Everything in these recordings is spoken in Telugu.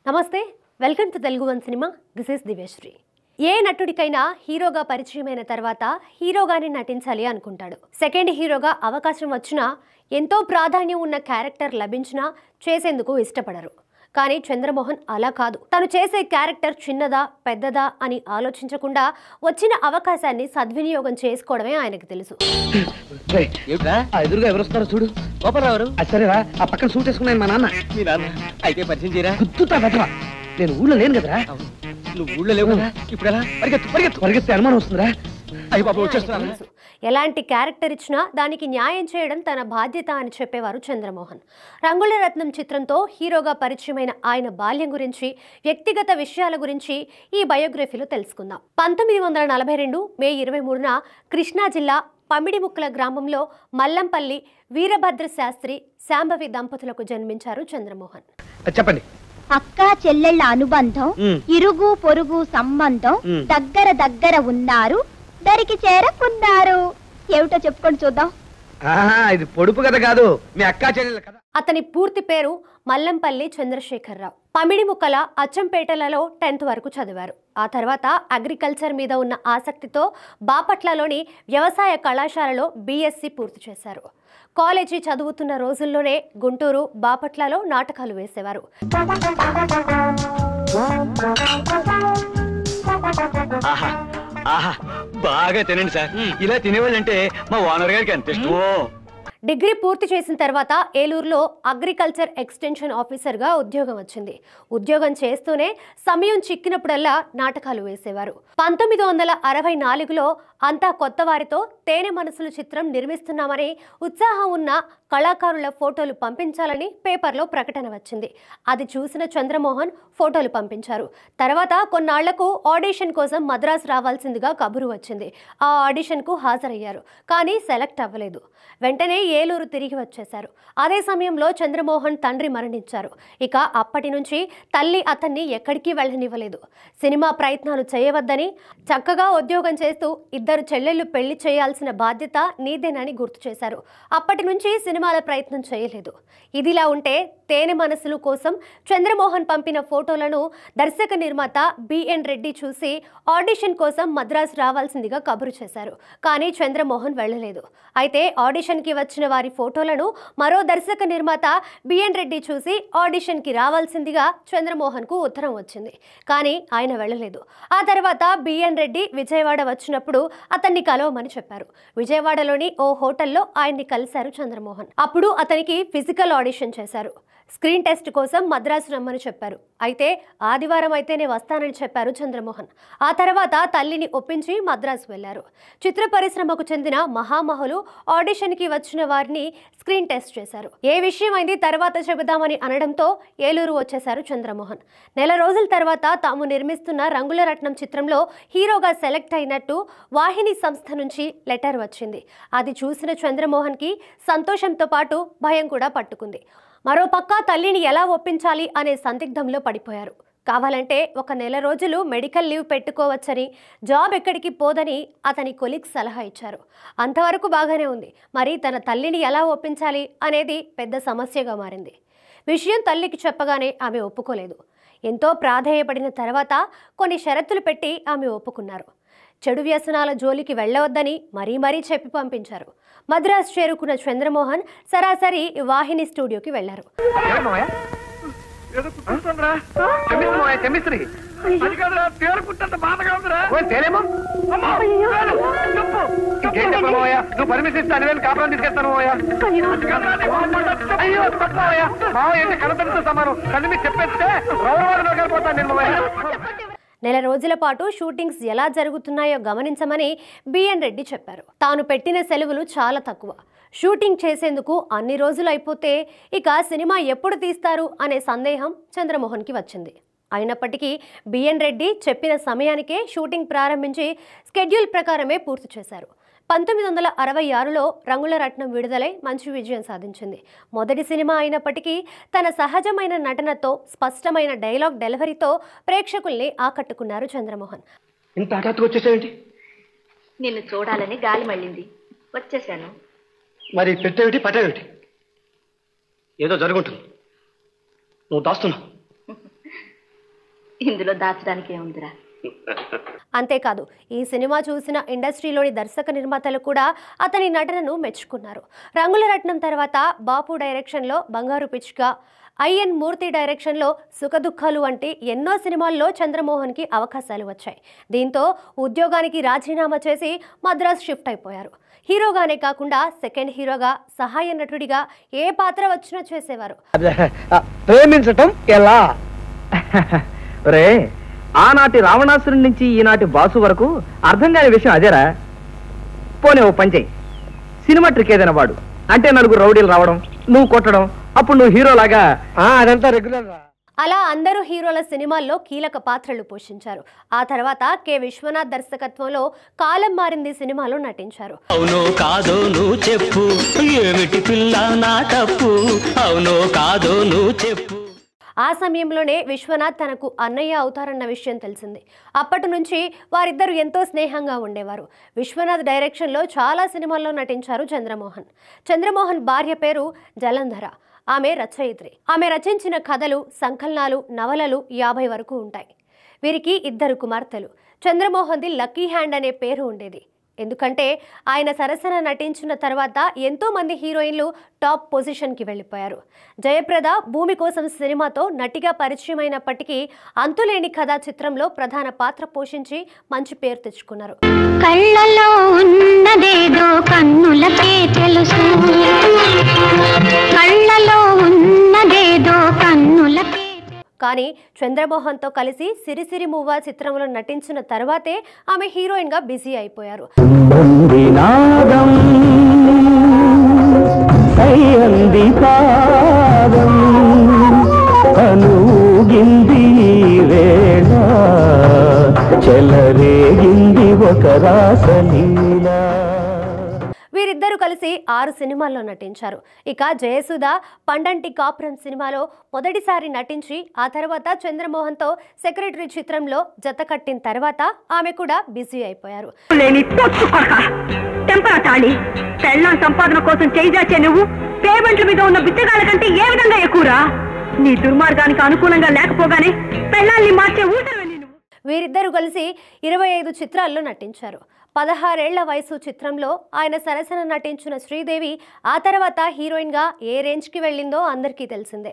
నమస్తే, welcome to Telugu one cinema. This is Divyasri. ఏ నటుడికైనా హీరోగా పరిచయమైన తర్వాత హీరోగానే నటించాలి అనుకుంటాడు. సెకండ్ హీరోగా అవకాశం వచ్చినా, ఎంతో ప్రాధాన్యం ఉన్న క్యారెక్టర్ లభించినా చేసేందుకు ఇష్టపడరు. కానీ చంద్రమోహన్ అలా కాదు. తను చేసే క్యారెక్టర్ చిన్నదా పెద్దదా అని ఆలోచించకుండా వచ్చిన అవకాశాన్ని సద్వినియోగం చేసుకోవడమే ఆయనకు తెలుసు. ఎదురుగా ఎవరు వస్తారో చూడు. గోపాలరావు. సరేరా, ఆ పక్కన సూట్ వేసుకున్నాను మా నాన్న. మీ నాన్న అయితే పరిచయం చేయరా? గుర్తుతా బెదవా, నేను ఊళ్ళో లేను కదరా. నువ్వు ఊళ్ళో లేవు కదా, ఇప్పుడు ఎలా పరిగెత్తే అనుమానం వస్తుందిరా. అయ్యి బాబు వచ్చేస్తున్నాను. ఎలాంటి క్యారెక్టర్ ఇచ్చినా దానికి న్యాయం చేయడం తన బాధ్యత అని చెప్పేవారు చంద్రమోహన్. రంగుల రత్నం చిత్రంతో హీరోగా పరిచయమైన ఆయన బాల్యం గురించి, వ్యక్తిగత విషయాల గురించి ఈ బయోగ్రఫీలో తెలుసుకుందాం. 1942 మే 23న కృష్ణా జిల్లా పమిడిముక్కల గ్రామంలో మల్లంపల్లి వీరభద్ర శాస్త్రి శాంభవి దంపతులకు జన్మించారు చంద్రమోహన్. చెప్పండి. అక్క చెల్లెళ్ళ అనుబంధం, ఇరుగు పొరుగు సంబంధం, దగ్గర ఉన్నారు, దరికి చేరకున్నారు. ఏమిటో చెప్పుకొని చూద్దాం. ఇది పొడుపు కథ కాదు, మీ అక్కా చెల్లెల కథ. అతని పూర్తి పేరు మల్లంపల్లి చంద్రశేఖరరావు. పమిడిముక్కల అచ్చంపేటలలో 10th వరకు చదివారు. ఆ తర్వాత అగ్రికల్చర్ మీద ఉన్న ఆసక్తితో బాపట్లలోని వ్యవసాయ కళాశాలలో BSc పూర్తి చేశారు. కాలేజీ చదువుతున్న రోజుల్లోనే గుంటూరు, బాపట్లలో నాటకాలు వేసేవారు. బాగా తినండి సార్, ఇలా తినేవాళ్ళంటే మా ఓనర్ గారికి ఎంత ఇష్టమో. డిగ్రీ పూర్తి చేసిన తర్వాత ఏలూరులో అగ్రికల్చర్ ఎక్స్టెన్షన్ ఆఫీసర్గా ఉద్యోగం వచ్చింది. ఉద్యోగం చేస్తూనే సమయం చిక్కినప్పుడల్లా నాటకాలు వేసేవారు. 1964లో అంతా కొత్త వారితో తేనె మనసులు చిత్రం నిర్మిస్తున్నామని, ఉత్సాహం ఉన్న కళాకారుల ఫోటోలు పంపించాలని పేపర్లో ప్రకటన వచ్చింది. అది చూసిన చంద్రమోహన్ ఫోటోలు పంపించారు. తర్వాత కొన్నాళ్లకు ఆడిషన్ కోసం మద్రాసు రావాల్సిందిగా కబురు వచ్చింది. ఆ ఆడిషన్కు హాజరయ్యారు, కానీ సెలెక్ట్ అవ్వలేదు. వెంటనే ఏలూరు తిరిగి వచ్చేశారు. అదే సమయంలో చంద్రమోహన్ తండ్రి మరణించారు. ఇక అప్పటి నుంచి తల్లి అతన్ని ఎక్కడికి వెళ్ళనివ్వలేదు. సినిమా ప్రయత్నాలు చేయవద్దని, చక్కగా ఉద్యోగం చేస్తూ ఇద్దరు చెల్లెళ్ళు పెళ్లి చేయాల్సిన బాధ్యత నీదేనని గుర్తు చేశారు. అప్పటి నుంచి సినిమాల ప్రయత్నం చేయలేదు. ఇదిలా ఉంటే తేనె మనసులు కోసం చంద్రమోహన్ పంపిన ఫోటోలను దర్శక నిర్మాత BN రెడ్డి చూసి ఆడిషన్ కోసం మద్రాసు రావాల్సిందిగా కబురు చేశారు. కానీ చంద్రమోహన్ వెళ్ళలేదు. అయితే ఆడిషన్కి వచ్చిన వారి ఫోటోలను మరో దర్శక నిర్మాత BN రెడ్డి చూసి ఆడిషన్కి రావాల్సిందిగా చంద్రమోహన్కు ఉత్తరం వచ్చింది. కానీ ఆయన వెళ్ళలేదు. ఆ తర్వాత BN రెడ్డి విజయవాడ వచ్చినప్పుడు అతన్ని కలవమని చెప్పారు. విజయవాడలోని ఓ హోటల్లో ఆయన్ని కలిశారు చంద్రమోహన్. అప్పుడు అతనికి ఫిజికల్ ఆడిషన్ చేశారు. స్క్రీన్ టెస్ట్ కోసం మద్రాసు రమ్మని చెప్పారు. అయితే ఆదివారం అయితేనే వస్తానని చెప్పారు చంద్రమోహన్. ఆ తర్వాత తల్లిని ఒప్పించి మద్రాసు వెళ్లారు. చిత్ర పరిశ్రమకు చెందిన మహామహులు ఆడిషన్కి వచ్చిన వారిని స్క్రీన్ టెస్ట్ చేశారు. ఏ విషయం అయింది తర్వాత చెబుదామని అనడంతో ఏలూరు వచ్చేశారు చంద్రమోహన్. నెల రోజుల తర్వాత తాము నిర్మిస్తున్న రంగుల రత్నం చిత్రంలో హీరోగా సెలెక్ట్ అయినట్టు వాహిని సంస్థ నుంచి లెటర్ వచ్చింది. అది చూసిన చంద్రమోహన్కి సంతోషంతో పాటు భయం కూడా పట్టుకుంది. మరోపక్క తల్లిని ఎలా ఒప్పించాలి అనే సందిగ్ధంలో పడిపోయారు. కావాలంటే ఒక నెల రోజులు మెడికల్ లీవ్ పెట్టుకోవచ్చని, జాబ్ ఎక్కడికి పోదని అతని కొలీగ్స్ సలహా ఇచ్చారు. అంతవరకు బాగానే ఉంది. మరి తన తల్లిని ఎలా ఒప్పించాలి అనేది పెద్ద సమస్యగా మారింది. విషయం తల్లికి చెప్పగానే ఆమె ఒప్పుకోలేదు. ఎంతో ప్రాధేయపడిన తర్వాత కొన్ని షరతులు పెట్టి ఆమె ఒప్పుకున్నారు. చెడు వ్యసనాల జోలికి వెళ్ళవద్దని మరీ చెప్పి పంపించారు. మద్రాసు చేరుకున్న చంద్రమోహన్ సరాసరి వాహిని స్టూడియోకి వెళ్లారు. నెల రోజుల పాటు షూటింగ్స్ ఎలా జరుగుతున్నాయో గమనించమని BN రెడ్డి చెప్పారు. తాను పెట్టిన సెలవులు చాలా తక్కువ. షూటింగ్ చేసేందుకు అన్ని రోజులు అయిపోతే ఇక సినిమా ఎప్పుడు తీస్తారు అనే సందేహం చంద్రమోహన్కి వచ్చింది. అయినప్పటికీ BN రెడ్డి చెప్పిన సమయానికే షూటింగ్ ప్రారంభించి స్కెడ్యూల్ ప్రకారమే పూర్తి చేశారు. 1966లో రంగుల రత్నం విడుదలై మంచి విజయం సాధించింది. మొదటి సినిమా అయినప్పటికీ తన సహజమైన నటనతో, స్పష్టమైన డైలాగ్ డెలివరీతో ప్రేక్షకుల్ని ఆకట్టుకున్నారు చంద్రమోహన్. ఇంత హఠాత్తుగా వచ్చేసేయండి? నిన్ను చూడాలని గాలి మళ్ళింది, వచ్చేసాను. మరి పెట్టేవిటి పట్టేవిటి? ఏదో జరుగుంటుంది, నువ్వు దాస్తున్నావు. ఇందులో దాచడానికి ఏముందిరా? అంతేకాదు ఈ సినిమా చూసిన ఇండస్ట్రీలోని దర్శక నిర్మాతలు కూడా అతని నటనను మెచ్చుకున్నారు. రంగుల రత్నం తర్వాత బాపు డైరెక్షన్లో బంగారు పిచ్చుక, ఐఎన్ మూర్తి డైరెక్షన్లో సుఖదుఖాలు వంటి ఎన్నో సినిమాల్లో చంద్రమోహన్కి అవకాశాలు వచ్చాయి. దీంతో ఉద్యోగానికి రాజీనామా చేసి మద్రాస్ షిఫ్ట్ అయిపోయారు. హీరోగానే కాకుండా సెకండ్ హీరోగా, సహాయ నటుడిగా ఏ పాత్ర వచ్చినా చేసేవారు. ప్రేమించటం ఎలా రే? ఆనాటి రావణాసురుడి నుంచి ఈనాటి బాసు వరకు అర్థం కాని విషయం అదేరా. పోనీ ఓ పని చెయ్యి, సినిమా ట్రిక్ ఏదైనా వాడు. అంటే నలుగురు రౌడీలు రావడం, నువ్వు కొట్టడం, అప్పుడు నువ్వు హీరోలాగా. అదంతా రెగ్యులర్. అలా అందరూ హీరోల సినిమాల్లో కీలక పాత్రలు పోషించారు. ఆ తర్వాత కె విశ్వనాథ్ దర్శకత్వంలో కాలం మారింది సినిమాలో నటించారు. అవునో కాదో నువ్వు చెప్పు, ఏమిటి పిల్ల నా తప్పు, అవునో కాదో నువ్వు చెప్పు. ఆ సమయంలోనే విశ్వనాథ్ తనకు అన్నయ్య అవుతారన్న విషయం తెలిసింది. అప్పటి నుంచి వారిద్దరూ ఎంతో స్నేహంగా ఉండేవారు. విశ్వనాథ్ డైరెక్షన్లో చాలా సినిమాల్లో నటించారు చంద్రమోహన్. చంద్రమోహన్ భార్య పేరు జలంధర. ఆమె రచయిత్రి. ఆమె రచించిన కథలు, సంకలనాలు, నవలలు 50 వరకు ఉంటాయి. వీరికి 2 కుమార్తెలు. చంద్రమోహన్ది లక్కీ హ్యాండ్ అనే పేరు ఉండేది. ఎందుకంటే ఆయన సరసన నటించిన తర్వాత ఎంతో మంది హీరోయిన్లు టాప్ పొజిషన్కి వెళ్ళిపోయారు. జయప్రద భూమి కోసం సినిమాతో నటిగా పరిచయమైనప్పటికీ అంతులేని కథా చిత్రంలో ప్రధాన పాత్ర పోషించి మంచి పేరు తెచ్చుకున్నారు. కళ్ళలో ఉన్నదేదో కన్నులకే తెలుసు, కళ్ళలో ఉన్నదేదో కన్నులకే. కానీ చంద్రమోహన్తో కలిసి సిరిసిరి మూవా చిత్రంలో నటించిన తర్వాతే ఆమె హీరోయిన్గా బిజీ అయిపోయారు. వీరిద్దరూ కలిసి 6 సినిమాల్లో నటించారు. ఇక జయసుధ పండంటి కాపురం సినిమాలో మొదటిసారి నటించి ఆ తర్వాత చంద్రమోహన్తో సెక్రటరీ చిత్రంలో జత కట్టిన తర్వాత ఆమె కూడా బిజీ అయిపోయారు. పెళ్ళాం సంపాదన కోసం చేయిదాచే నువ్వు పేమెంట్ల మీద ఉన్న బిచ్చగాళ్ళ కంటే ఏ విధంగా ఎక్కువరా? నీ దుర్మార్గానికి అనుకూలంగా లేకపోగానే పెళ్ళాల్ని మార్చే ఊటలు. వీరిద్దరూ కలిసి 25 చిత్రాల్లో నటించారు. 16 ఏళ్ల వయసు చిత్రంలో ఆయన సరసన నటించిన శ్రీదేవి ఆ తర్వాత హీరోయిన్గా ఏ రేంజ్కి వెళ్ళిందో అందరికీ తెలిసిందే.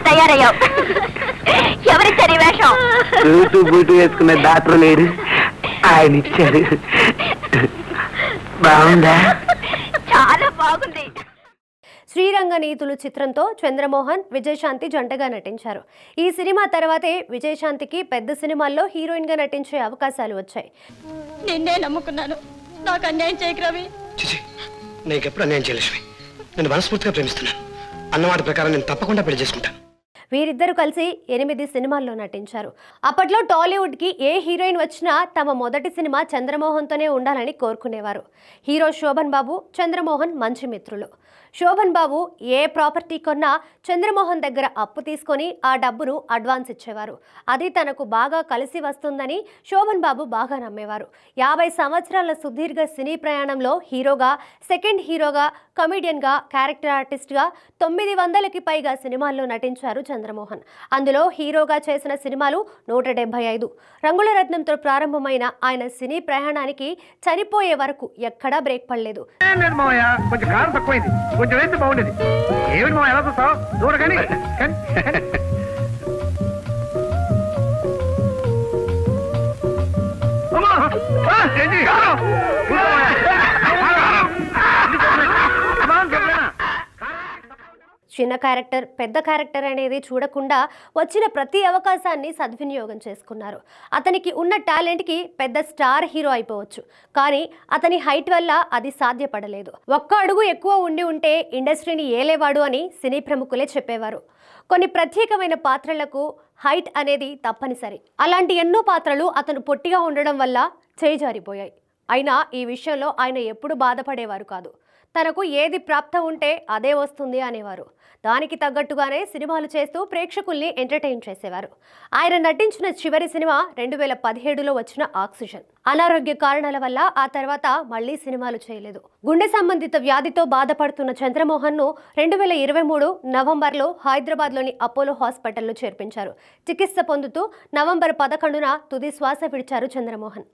తయారయ్యావు. ఎవరిచ్చారు వేషం? వేసుకునే డాక్టర్ లేరు, ఆయన ఇచ్చారు. బాగుందా? చాలా బాగుంది. శ్రీరంగ నీతులు చిత్రంతో చంద్రమోహన్, విజయశాంతి జంటగా నటించారు. ఈ సినిమా తర్వాతే విజయశాంతికి పెద్ద సినిమాల్లో హీరోయిన్గా నటించే అవకాశాలు వచ్చాయి. నిన్నే నమ్ముకున్నాను, నాకు అన్యాయం చేయకు రవి. నీకెప్పుడు అన్యాయం చేయలేశ్వి. నేను మనస్ఫూర్తిగా ప్రేమిస్తున్నాను. అన్నమాట ప్రకారం నేను తప్పకుండా పెళ్లి చేసుకుంటాను. వీరిద్దరూ కలిసి 8 సినిమాల్లో నటించారు. అప్పట్లో టాలీవుడ్కి ఏ హీరోయిన్ వచ్చినా తమ మొదటి సినిమా చంద్రమోహన్తోనే ఉండాలని కోరుకునేవారు. హీరో శోభన్ బాబు, చంద్రమోహన్ మంచి మిత్రులు. శోభన్ బాబు ఏ ప్రాపర్టీ కొన్నా చంద్రమోహన్ దగ్గర అప్పు తీసుకొని ఆ డబ్బును అడ్వాన్స్ ఇచ్చేవారు. అది తనకు బాగా కలిసి వస్తుందని శోభన్ బాబు బాగా నమ్మేవారు. 50 సంవత్సరాల సుదీర్ఘ సినీ ప్రయాణంలో హీరోగా, సెకండ్ హీరోగా, కమెడియన్గా, క్యారెక్టర్ ఆర్టిస్ట్గా 900కి పైగా సినిమాల్లో నటించారు చంద్రమోహన్. అందులో హీరోగా చేసిన సినిమాలు 175. రంగుల రత్నంతో ప్రారంభమైన ఆయన సినీ ప్రయాణానికి చనిపోయే వరకు ఎక్కడా బ్రేక్ పడలేదు. కొంచెం వేస్తే బాగుండేది. ఏమిటి మా ఎలా చూస్తావు? దూరగాని చిన్న క్యారెక్టర్, పెద్ద క్యారెక్టర్ అనేది చూడకుండా వచ్చిన ప్రతి అవకాశాన్ని సద్వినియోగం చేసుకున్నారు. అతనికి ఉన్న టాలెంట్కి పెద్ద స్టార్ హీరో అయిపోవచ్చు, కానీ అతని హైట్ వల్ల అది సాధ్యపడలేదు. ఒక్క అడుగు ఎక్కువ ఉండి ఉంటే ఇండస్ట్రీని ఏలేవాడు అని సినీ ప్రముఖులే చెప్పేవారు. కొన్ని ప్రత్యేకమైన పాత్రలకు హైట్ అనేది తప్పనిసరి. అలాంటి ఎన్నో పాత్రలు అతను పొట్టిగా ఉండడం వల్ల చేజారిపోయాయి. అయినా ఈ విషయంలో ఆయన ఎప్పుడు బాధపడేవారు కాదు. తనకు ఏది ప్రాప్తం ఉంటే అదే వస్తుంది అనేవారు. దానికి తగ్గట్టుగానే సినిమాలు చేస్తూ ప్రేక్షకుల్ని ఎంటర్టైన్ చేసేవారు. ఆయన నటించిన చివరి సినిమా 2017లో వచ్చిన ఆక్సిజన్. అనారోగ్య కారణాల వల్ల ఆ తర్వాత మళ్లీ సినిమాలు చేయలేదు. గుండె సంబంధిత వ్యాధితో బాధపడుతున్న చంద్రమోహన్ ను 2023 నవంబర్లో హైదరాబాద్లోని అపోలో హాస్పిటల్లో చేర్పించారు. చికిత్స పొందుతూ నవంబర్ 11న తుది శ్వాస విడిచారు చంద్రమోహన్.